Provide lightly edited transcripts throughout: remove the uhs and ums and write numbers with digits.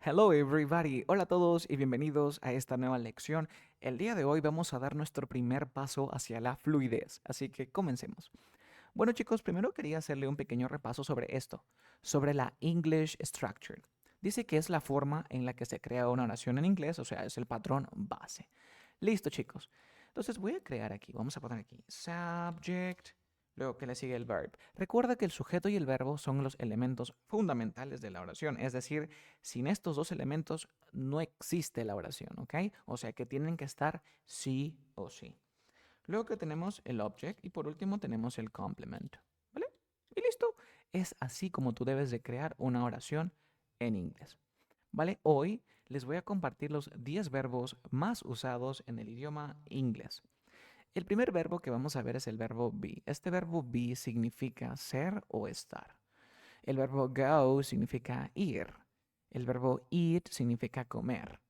Hello everybody, hola a todos y bienvenidos a esta nueva lección. El día de hoy vamos a dar nuestro primer paso hacia la fluidez, así que comencemos. Bueno chicos, primero quería hacerle un pequeño repaso sobre esto, sobre la English Structure. Dice que es la forma en la que se crea una oración en inglés, o sea, es el patrón base. Listo chicos, entonces voy a crear aquí, vamos a poner aquí subject, luego que le sigue el verb. Recuerda que el sujeto y el verbo son los elementos fundamentales de la oración, es decir, sin estos dos elementos no existe la oración, ¿ok? O sea que tienen que estar sí o sí. Luego que tenemos el object y por último tenemos el complement, ¿vale? Y listo. Es así como tú debes de crear una oración en inglés, ¿vale? Hoy les voy a compartir los 10 verbos más usados en el idioma inglés. El primer verbo que vamos a ver es el verbo be. Este verbo be significa ser o estar. El verbo go significa ir. El verbo eat significa comer.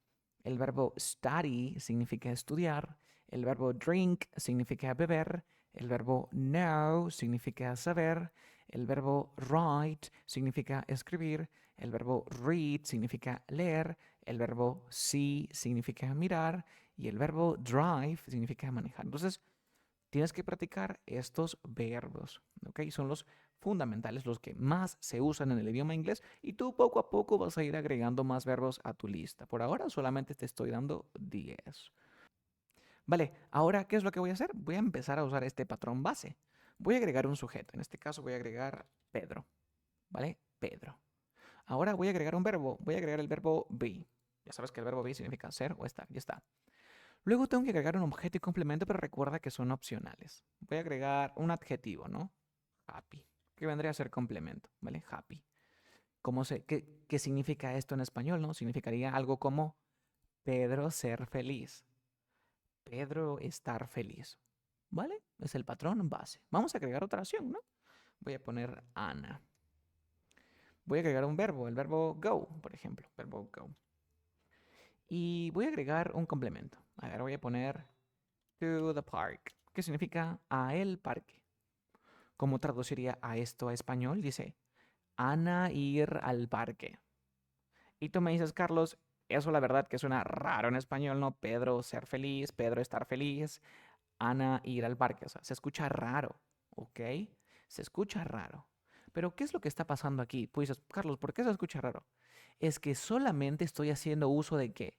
El verbo study significa estudiar. El verbo drink significa beber. El verbo know significa saber. El verbo write significa escribir. El verbo read significa leer. El verbo see significa mirar. Y el verbo drive significa manejar. Entonces, tienes que practicar estos verbos, ¿ok? Son los fundamentales, los que más se usan en el idioma inglés y tú poco a poco vas a ir agregando más verbos a tu lista. Por ahora solamente te estoy dando 10. Vale, ahora, ¿qué es lo que voy a hacer? Voy a empezar a usar este patrón base. Voy a agregar un sujeto, en este caso voy a agregar Pedro, ¿vale? Pedro. Ahora voy a agregar un verbo, voy a agregar el verbo be. Ya sabes que el verbo be significa ser o estar, ya está. Luego tengo que agregar un objeto y complemento, pero recuerda que son opcionales. Voy a agregar un adjetivo, ¿no? Happy, que vendría a ser complemento, ¿vale? Happy. ¿Qué significa esto en español, no? Significaría algo como Pedro ser feliz, Pedro estar feliz, ¿vale? Es el patrón base. Vamos a agregar otra acción, ¿no? Voy a poner Ana. Voy a agregar un verbo, el verbo go, por ejemplo, verbo go. Y voy a agregar un complemento. A ver, voy a poner to the park, que significa a el parque. ¿Cómo traduciría a esto a español? Dice, Ana ir al parque. Y tú me dices, Carlos, eso la verdad que suena raro en español, ¿no? Pedro ser feliz, Pedro estar feliz, Ana ir al parque. O sea, se escucha raro, ¿ok? Se escucha raro. Pero, ¿qué es lo que está pasando aquí? Pues dices, Carlos, ¿por qué se escucha raro? Es que solamente estoy haciendo uso de qué?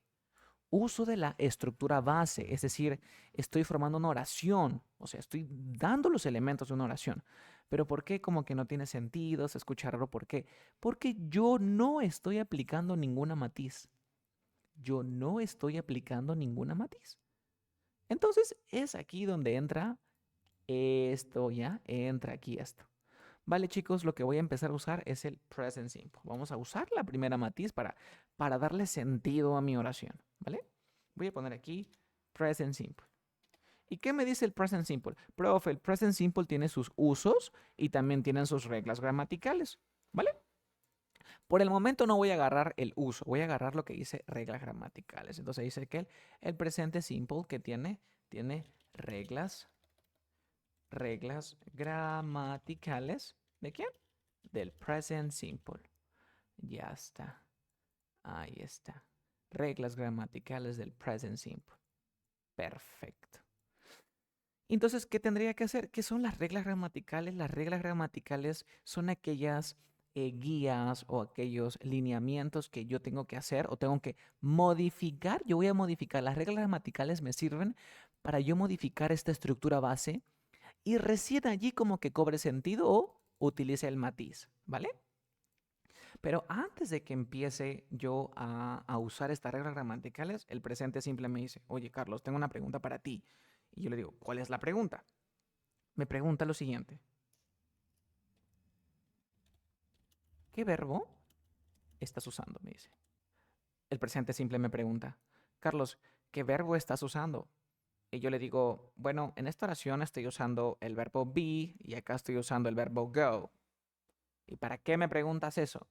Uso de la estructura base, es decir, estoy formando una oración, o sea, estoy dando los elementos de una oración. Pero ¿por qué como que no tiene sentido? Se escucha raro, ¿por qué? Porque yo no estoy aplicando ninguna matiz. Yo no estoy aplicando ninguna matiz. Entonces es aquí donde entra esto, ya, entra aquí esto. Vale, chicos, lo que voy a empezar a usar es el present simple. Vamos a usar la primera matiz para darle sentido a mi oración, ¿vale? Voy a poner aquí present simple. ¿Y qué me dice el present simple? Profe, el present simple tiene sus usos y también tienen sus reglas gramaticales, ¿vale? Por el momento no voy a agarrar el uso, voy a agarrar lo que dice reglas gramaticales. Entonces dice que el presente simple que tiene reglas gramaticales. ¿De quién? Del present simple. Ya está. Ahí está. Reglas gramaticales del present simple. Perfecto. Entonces, ¿qué tendría que hacer? ¿Qué son las reglas gramaticales? Las reglas gramaticales son aquellas guías o aquellos lineamientos que yo tengo que hacer o tengo que modificar. Yo voy a modificar. Las reglas gramaticales me sirven para yo modificar esta estructura base y recién allí como que cobre sentido o utilice el matiz, ¿vale? Pero antes de que empiece yo a usar estas reglas gramaticales, el presente simple me dice, oye Carlos, tengo una pregunta para ti. Y yo le digo, ¿cuál es la pregunta? Me pregunta lo siguiente, ¿qué verbo estás usando? Me dice. El presente simple me pregunta, Carlos, ¿qué verbo estás usando? Y yo le digo, bueno, en esta oración estoy usando el verbo be y acá estoy usando el verbo go. ¿Y para qué me preguntas eso?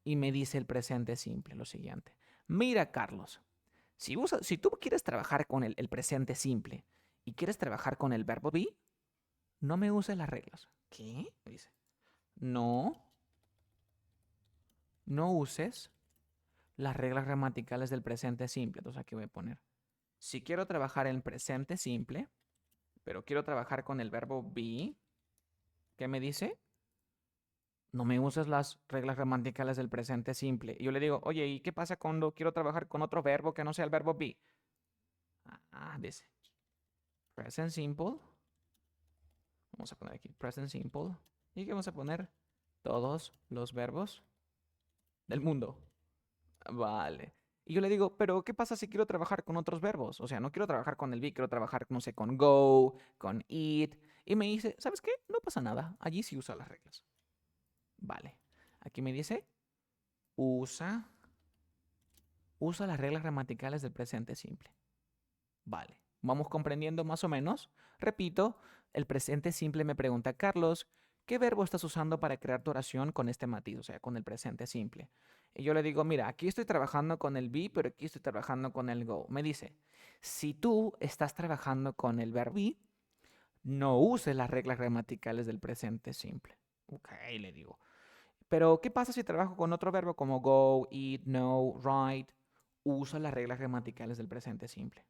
Y me dice el presente simple lo siguiente. Mira, Carlos, si tú quieres trabajar con el presente simple y quieres trabajar con el verbo be, no me uses las reglas. ¿Qué? Dice. No, no uses las reglas gramaticales del presente simple. Entonces aquí voy a poner, si quiero trabajar en presente simple, pero quiero trabajar con el verbo be, ¿qué me dice? No me uses las reglas gramaticales del presente simple. Y yo le digo, oye, ¿y qué pasa cuando quiero trabajar con otro verbo que no sea el verbo be? Dice, present simple. Vamos a poner aquí present simple. ¿Y qué vamos a poner? Todos los verbos del mundo. Vale. Y yo le digo, pero ¿qué pasa si quiero trabajar con otros verbos? O sea, no quiero trabajar con el be, quiero trabajar, no sé, con go, con eat. Y me dice, ¿sabes qué? No pasa nada. Allí sí usa las reglas. Vale. Aquí me dice, usa, usa las reglas gramaticales del presente simple. Vale. Vamos comprendiendo más o menos. Repito, el presente simple me pregunta, Carlos, ¿qué verbo estás usando para crear tu oración con este matiz? O sea, con el presente simple. Y yo le digo, mira, aquí estoy trabajando con el be, pero aquí estoy trabajando con el go. Me dice, si tú estás trabajando con el verbo be, no uses las reglas gramaticales del presente simple. Ok, le digo. Pero, ¿qué pasa si trabajo con otro verbo como go, eat, know, write? Usa las reglas gramaticales del presente simple.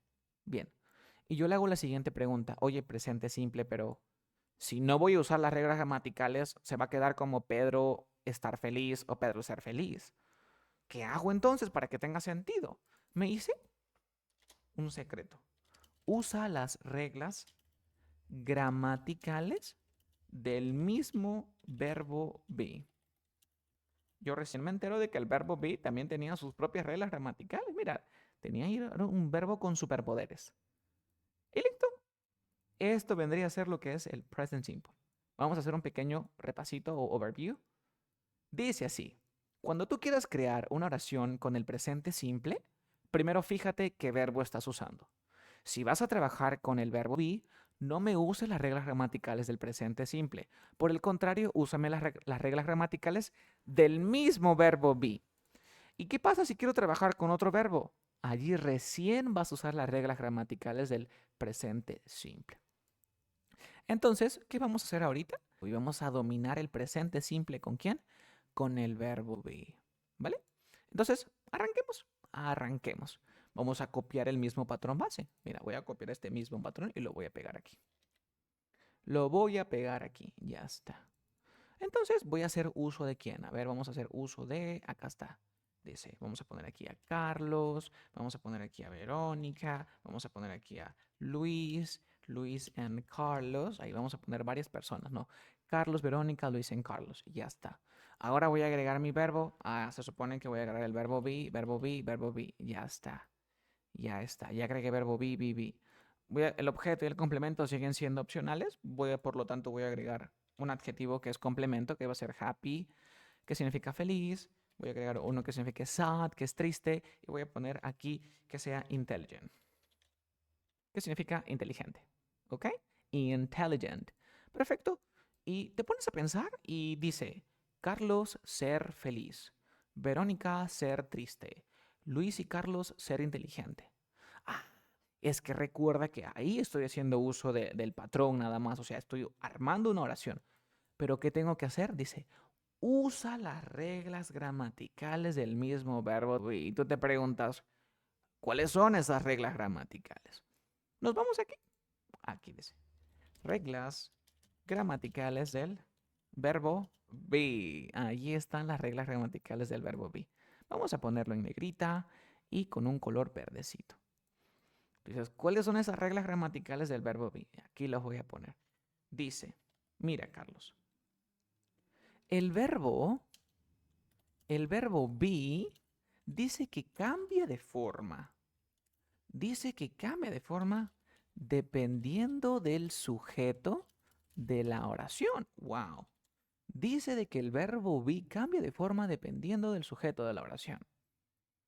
Bien. Y yo le hago la siguiente pregunta. Oye, presente simple, pero si no voy a usar las reglas gramaticales, se va a quedar como Pedro estar feliz o Pedro ser feliz. ¿Qué hago entonces para que tenga sentido? Me hice un secreto. Usa las reglas gramaticales del mismo verbo be. Yo recién me entero de que el verbo be también tenía sus propias reglas gramaticales. Mira, tenía un verbo con superpoderes. Y listo. Esto vendría a ser lo que es el present simple. Vamos a hacer un pequeño repasito o overview. Dice así, cuando tú quieras crear una oración con el presente simple, primero fíjate qué verbo estás usando. Si vas a trabajar con el verbo be, no me uses las reglas gramaticales del presente simple. Por el contrario, úsame las reglas gramaticales del mismo verbo be. ¿Y qué pasa si quiero trabajar con otro verbo? Allí recién vas a usar las reglas gramaticales del presente simple. Entonces, ¿qué vamos a hacer ahorita? Hoy vamos a dominar el presente simple. ¿Con quién? Con el verbo be. ¿Vale? Entonces, arranquemos. Arranquemos. Vamos a copiar el mismo patrón base. Mira, voy a copiar este mismo patrón y lo voy a pegar aquí. Lo voy a pegar aquí. Ya está. Entonces, voy a hacer uso de quién. A ver, vamos a hacer uso de... Acá está. Dice, vamos a poner aquí a Carlos, vamos a poner aquí a Verónica, vamos a poner aquí a Luis, Luis and Carlos. Ahí vamos a poner varias personas, ¿no? Carlos, Verónica, Luis and Carlos. Y ya está. Ahora voy a agregar mi verbo. Se supone que voy a agregar el verbo be, verbo be, verbo be. Ya está. Ya está. Ya agregué verbo be, be, be. El objeto y el complemento siguen siendo opcionales. Por lo tanto, voy a agregar un adjetivo que es complemento, que va a ser happy, que significa feliz. Voy a agregar uno que signifique sad, que es triste. Y voy a poner aquí que sea intelligent, que significa inteligente. ¿Ok? Intelligent. Perfecto. Y te pones a pensar y dice, Carlos ser feliz, Verónica ser triste, Luis y Carlos ser inteligente. Ah, es que recuerda que ahí estoy haciendo uso del patrón nada más, o sea, estoy armando una oración. Pero ¿qué tengo que hacer? Dice, usa las reglas gramaticales del mismo verbo. Y tú te preguntas, ¿cuáles son esas reglas gramaticales? Nos vamos aquí. Aquí dice, reglas gramaticales del verbo be. Allí están las reglas gramaticales del verbo be. Vamos a ponerlo en negrita y con un color verdecito. Dices, ¿cuáles son esas reglas gramaticales del verbo be? Aquí los voy a poner. Dice, mira, Carlos, el verbo be dice que cambia de forma. Dice que cambia de forma dependiendo del sujeto de la oración. ¡Wow! Dice de que el verbo be cambia de forma dependiendo del sujeto de la oración.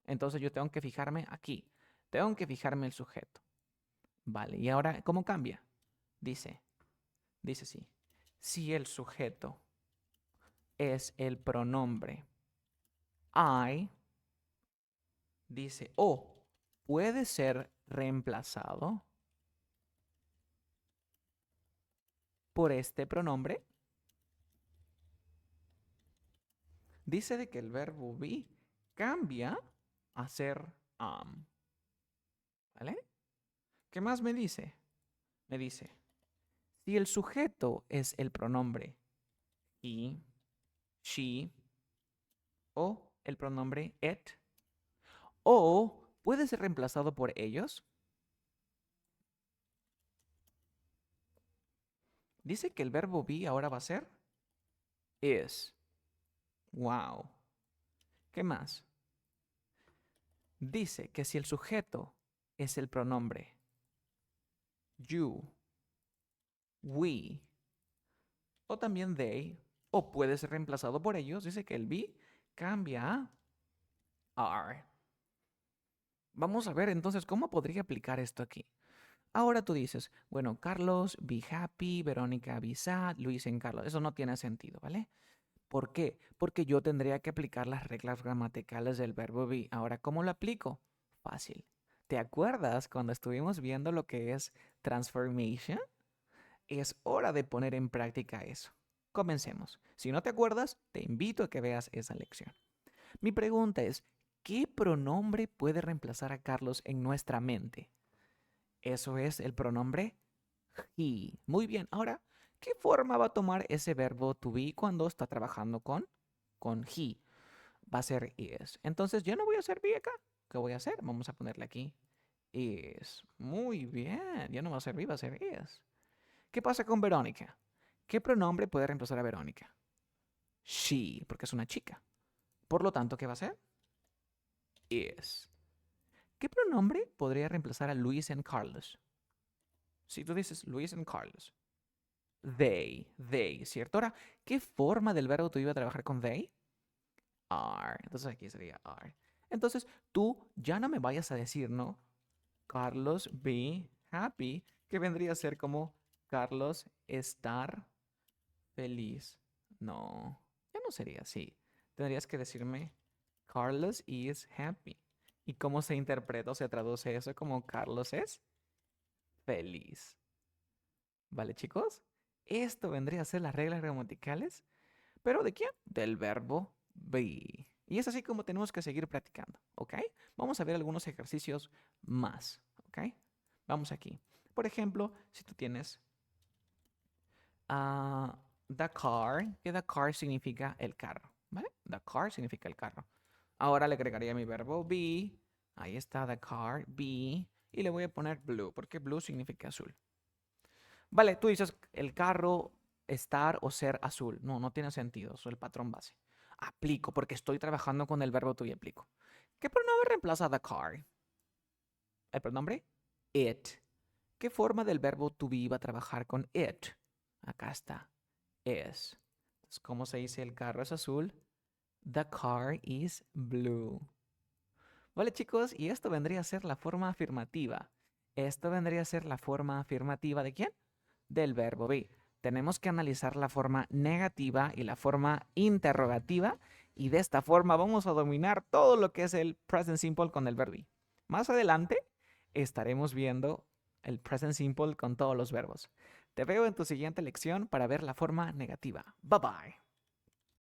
Entonces yo tengo que fijarme aquí. Tengo que fijarme el sujeto. Vale, ¿y ahora cómo cambia? Dice así. Si el sujeto es el pronombre I, dice, o puede ser reemplazado por este pronombre. Dice de que el verbo be cambia hacer ¿vale? ¿Qué más me dice? Me dice, si el sujeto es el pronombre he, she o el pronombre it, o puede ser reemplazado por ellos. Dice que el verbo be ahora va a ser is. Wow. ¿Qué más? Dice que si el sujeto es el pronombre you, we o también they, o puede ser reemplazado por ellos, dice que el be cambia a are. Vamos a ver entonces cómo podría aplicar esto aquí. Ahora tú dices, bueno, Carlos, be happy, Verónica, be sad, Luis en Carlos. Eso no tiene sentido, ¿vale? ¿Por qué? Porque yo tendría que aplicar las reglas gramaticales del verbo be. Ahora, ¿cómo lo aplico? Fácil. ¿Te acuerdas cuando estuvimos viendo lo que es transformation? Es hora de poner en práctica eso. Comencemos. Si no te acuerdas, te invito a que veas esa lección. Mi pregunta es, ¿qué pronombre puede reemplazar a Carlos en nuestra mente? Eso es el pronombre he. Muy bien. Ahora, ¿qué forma va a tomar ese verbo to be cuando está trabajando con he? Va a ser is. Entonces, yo no voy a hacer be acá. ¿Qué voy a hacer? Vamos a ponerle aquí is. Muy bien. Ya no va a ser be, va a ser is. ¿Qué pasa con Verónica? ¿Qué pronombre puede reemplazar a Verónica? She, porque es una chica. Por lo tanto, ¿qué va a ser? Is. ¿Qué pronombre podría reemplazar a Luis en Carlos? Si tú dices Luis en Carlos. They, ¿cierto? Ahora, ¿qué forma del verbo tú iba a trabajar con they? Are. Entonces aquí sería are. Entonces, tú ya no me vayas a decir, ¿no? Carlos be happy, que vendría a ser como Carlos estar feliz. No, ya no sería así. Tendrías que decirme Carlos is happy. ¿Y cómo se interpreta o se traduce eso como Carlos es feliz? ¿Vale, chicos? Esto vendría a ser las reglas gramaticales. ¿Pero de quién? Del verbo be. Y es así como tenemos que seguir practicando, ¿ok? Vamos a ver algunos ejercicios más, ¿ok? Vamos aquí. Por ejemplo, si tú tienes the car, que the car significa el carro, ¿vale? The car significa el carro. Ahora le agregaría mi verbo be. Ahí está the car, be. Y le voy a poner blue, porque blue significa azul. Vale, tú dices el carro estar o ser azul. No, no tiene sentido. Eso es el patrón base. Aplico, porque estoy trabajando con el verbo to y aplico. ¿Qué pronombre reemplaza the car? ¿El pronombre? It. ¿Qué forma del verbo to be va a trabajar con it? Acá está. Is. Entonces, ¿cómo se dice el carro es azul? The car is blue. Vale, chicos, y esto vendría a ser la forma afirmativa. Esto vendría a ser la forma afirmativa ¿de quién? Del verbo be. Tenemos que analizar la forma negativa y la forma interrogativa y de esta forma vamos a dominar todo lo que es el present simple con el verbo be. Más adelante estaremos viendo el present simple con todos los verbos. Te veo en tu siguiente lección para ver la forma negativa. Bye bye.